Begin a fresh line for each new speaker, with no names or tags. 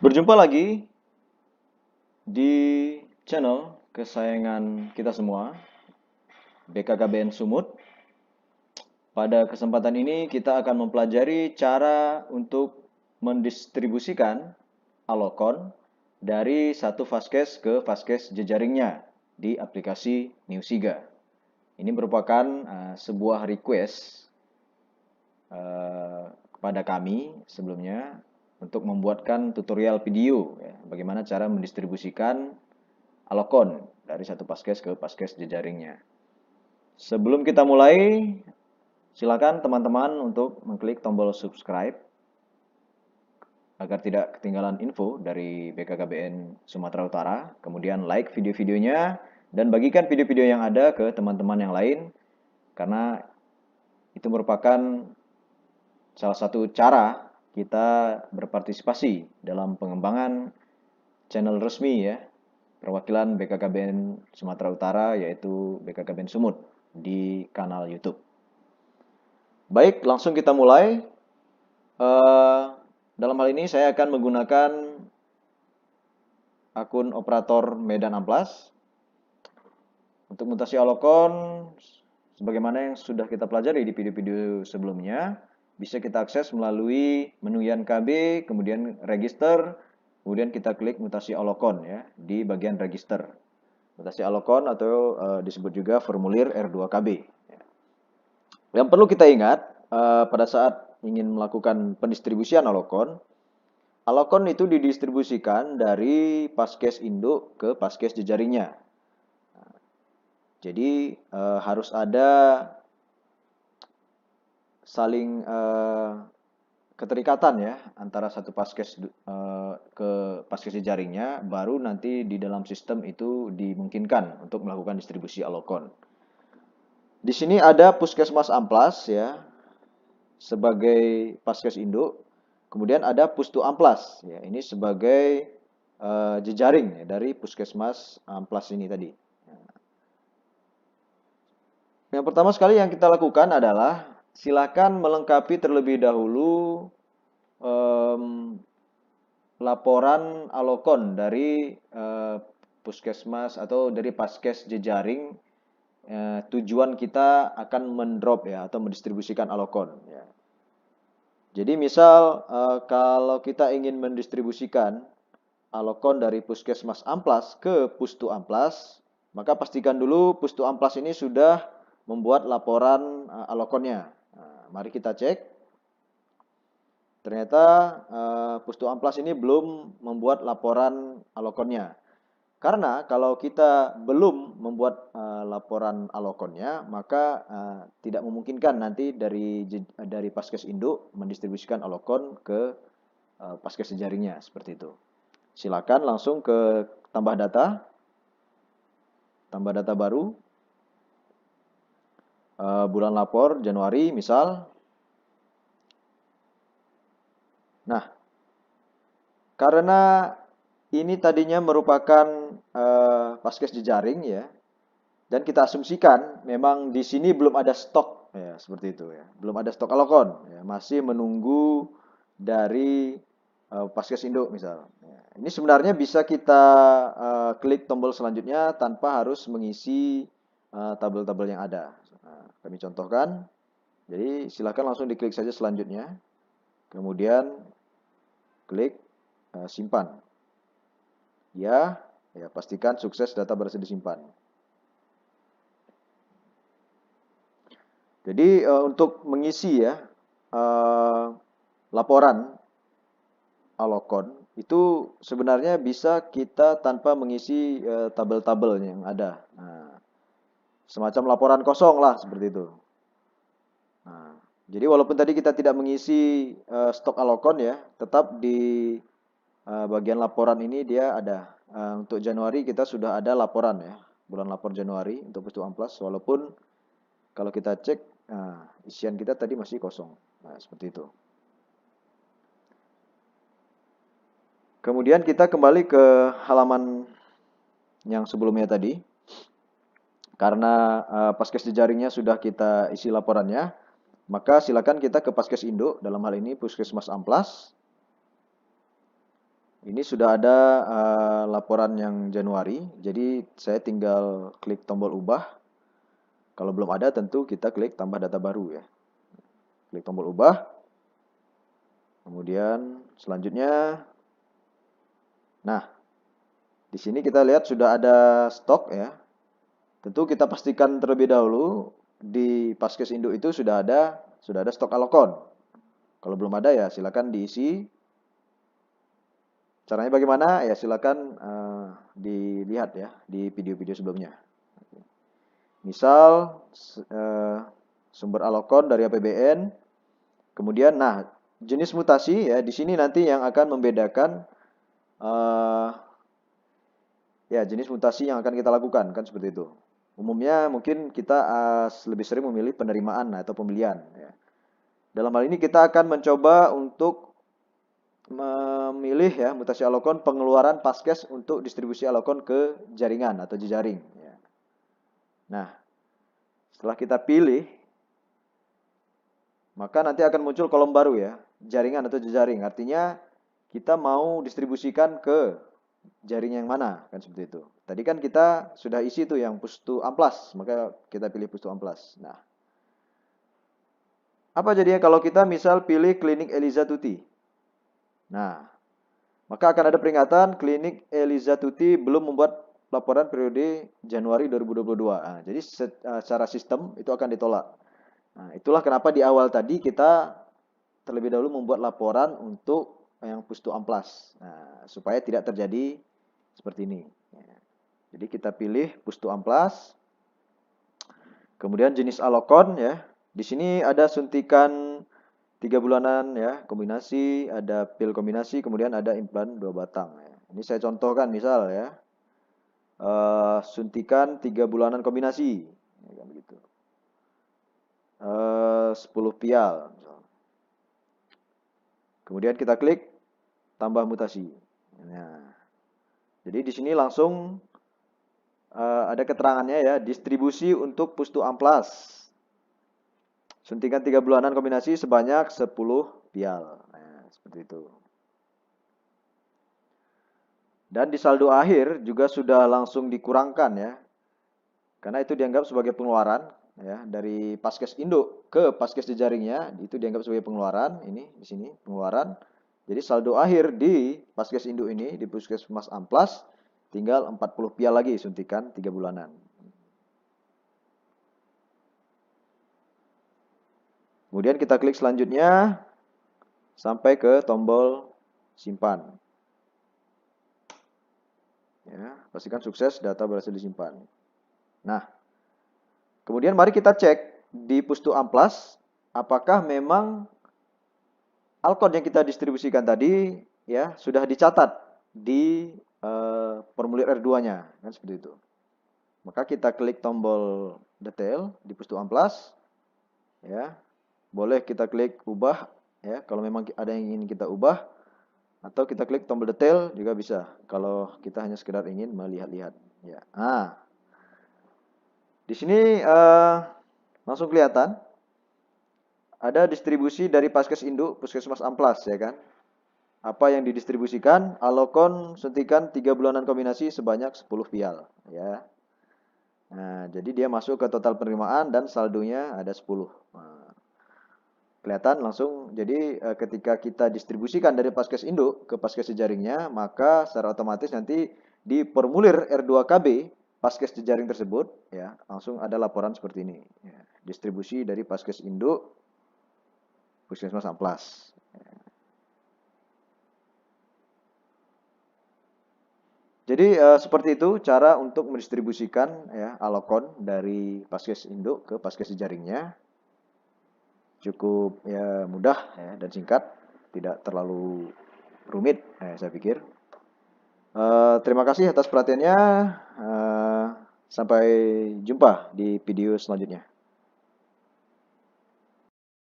Berjumpa lagi di channel kesayangan kita semua, BKKBN Sumut. Pada kesempatan ini kita akan mempelajari cara untuk mendistribusikan alokon dari satu vaskes ke vaskes jejaringnya di aplikasi Newsiga. Ini merupakan sebuah request kepada kami sebelumnya untuk membuatkan tutorial video ya, bagaimana cara mendistribusikan alokon dari satu vaskes ke vaskes jejaringnya. Sebelum kita mulai, silakan teman-teman untuk mengklik tombol subscribe agar tidak ketinggalan info dari BKKBN Sumatera Utara. Kemudian like video-videonya dan bagikan video-video yang ada ke teman-teman yang lain karena itu merupakan salah satu cara kita berpartisipasi dalam pengembangan channel resmi ya, perwakilan BKKBN Sumatera Utara yaitu BKKBN Sumut di kanal YouTube. Baik, langsung kita mulai. Dalam hal ini saya akan menggunakan akun operator Medan Amplas. Untuk mutasi alokon, sebagaimana yang sudah kita pelajari di video-video sebelumnya, bisa kita akses melalui menu Yan KB, kemudian register, kemudian kita klik mutasi alokon ya di bagian register. Mutasi alokon atau disebut juga formulir R2KB. Yang perlu kita ingat pada saat ingin melakukan pendistribusian alokon itu didistribusikan dari vaskes induk ke vaskes jejaringnya. Jadi harus ada saling keterikatan ya antara satu vaskes ke vaskes jejaringnya, baru nanti di dalam sistem itu dimungkinkan untuk melakukan distribusi alokon. Di sini ada Puskesmas Amplas ya sebagai vaskes induk, kemudian ada Pustu Amplas ya ini sebagai jejaring ya, dari Puskesmas Amplas ini tadi. Yang pertama sekali yang kita lakukan adalah silakan melengkapi terlebih dahulu laporan alokon dari puskesmas atau dari vaskes jejaring tujuan kita akan mendrop ya atau mendistribusikan alokon ya. Jadi misal kalau kita ingin mendistribusikan alokon dari Puskesmas Amplas ke Pustu Amplas, maka pastikan dulu Pustu Amplas ini sudah membuat laporan alokonnya. Nah, mari kita cek. Ternyata Pustu Amplas ini belum membuat laporan alokonnya. Karena kalau kita belum membuat laporan alokonnya, maka tidak memungkinkan nanti dari vaskes induk mendistribusikan alokon ke vaskes jejaringnya seperti itu. Silakan langsung ke tambah data baru, bulan lapor Januari misal. Nah, karena ini tadinya merupakan vaskes jejaring ya, dan kita asumsikan memang di sini belum ada stok ya seperti itu ya, belum ada stok alokon ya, masih menunggu dari vaskes induk misal. Ya, ini sebenarnya bisa kita klik tombol selanjutnya tanpa harus mengisi tabel-tabel yang ada. Nah, kami contohkan. Jadi silakan langsung diklik saja selanjutnya. Kemudian klik simpan. Ya, pastikan sukses data berhasil disimpan. Jadi untuk mengisi ya laporan alokon itu sebenarnya bisa kita tanpa mengisi tabel-tabel yang ada. Nah, semacam laporan kosong lah seperti itu. Nah, jadi walaupun tadi kita tidak mengisi stok alokon ya, tetap di bagian laporan ini dia ada. Untuk Januari kita sudah ada laporan ya, bulan lapor Januari untuk Pustu Amplas. Walaupun kalau kita cek isian kita tadi masih kosong. Nah, seperti itu. Kemudian kita kembali ke halaman yang sebelumnya tadi. Karena vaskes jejaringnya sudah kita isi laporannya, maka silakan kita ke vaskes induk, dalam hal ini Puskesmas Amplas. Ini sudah ada laporan yang Januari, jadi saya tinggal klik tombol ubah. Kalau belum ada tentu kita klik tambah data baru ya. Klik tombol ubah. Kemudian selanjutnya, nah di sini kita lihat sudah ada stok ya. Tentu kita pastikan terlebih dahulu di Paskes Induk itu sudah ada stok Alokon. Kalau belum ada ya silakan diisi. Caranya bagaimana? Ya silakan dilihat ya di video-video sebelumnya. Misal sumber Alokon dari APBN. Kemudian nah jenis mutasi ya di sini nanti yang akan membedakan ya jenis mutasi yang akan kita lakukan kan seperti itu. Umumnya mungkin kita lebih sering memilih penerimaan atau pembelian ya. Dalam hal ini kita akan mencoba untuk memilih ya mutasi Alokon pengeluaran Paskes untuk distribusi Alokon ke jaringan atau jejaring ya. Nah, setelah kita pilih maka nanti akan muncul kolom baru ya, jaringan atau jejaring. Artinya kita mau distribusikan ke jaring yang mana kan seperti itu. Tadi kan kita sudah isi tuh yang push to amplas, maka kita pilih push to amplas. Nah, apa jadinya kalau kita misal pilih klinik Eliza Tuti? Nah, maka akan ada peringatan klinik Eliza Tuti belum membuat laporan periode Januari 2022. Nah, jadi secara sistem itu akan ditolak. Nah, itulah kenapa di awal tadi kita terlebih dahulu membuat laporan untuk yang push to amplas. Nah, supaya tidak terjadi seperti ini. Jadi kita pilih push to amplas. Kemudian jenis Alokon ya. Di sini ada suntikan 3 bulanan ya, kombinasi, ada pil kombinasi, kemudian ada implan 2 batang ya. Ini saya contohkan misal ya. Suntikan 3 bulanan kombinasi ya kan begitu. 10 pial. Kemudian kita klik tambah mutasi. Nah, jadi di sini langsung ada keterangannya ya, distribusi untuk push to amplas. Suntikan 3 bulanan kombinasi sebanyak 10 pial. Nah, seperti itu. Dan di saldo akhir juga sudah langsung dikurangkan ya. Karena itu dianggap sebagai pengeluaran ya dari Paskes Induk ke Paskes jejaringnya, itu dianggap sebagai pengeluaran. Ini di sini pengeluaran. Jadi saldo akhir di Paskes Induk ini di Puskesmas Amplas tinggal 40 pial lagi suntikan 3 bulanan. Kemudian kita klik selanjutnya sampai ke tombol simpan. Ya, pastikan sukses, data berhasil disimpan. Nah, kemudian mari kita cek di push to amplas apakah memang Alkon yang kita distribusikan tadi ya sudah dicatat di formulir R2-nya kan seperti itu. Maka kita klik tombol detail di push to amplas ya. Boleh kita klik ubah ya kalau memang ada yang ingin kita ubah, atau kita klik tombol detail juga bisa kalau kita hanya sekedar ingin melihat-lihat ya. Di sini langsung kelihatan ada distribusi dari Paskes Induk Puskesmas Amplas ya kan. Apa yang didistribusikan? Alokon suntikan 3 bulanan kombinasi sebanyak 10 pial ya. Nah, jadi dia masuk ke total penerimaan dan saldonya ada 10. Nah, kelihatan langsung. Jadi ketika kita distribusikan dari Paskes Induk ke Paskes jejaringnya, maka secara otomatis nanti di formulir R2KB Paskes jejaring tersebut ya langsung ada laporan seperti ini ya. Distribusi dari Paskes Induk Puskesmas Amplas. Jadi seperti itu cara untuk mendistribusikan ya Alokon dari Paskes Induk ke Paskes jejaringnya. Cukup ya mudah ya dan singkat, tidak terlalu rumit saya pikir. Terima kasih atas perhatiannya. Sampai jumpa di video selanjutnya.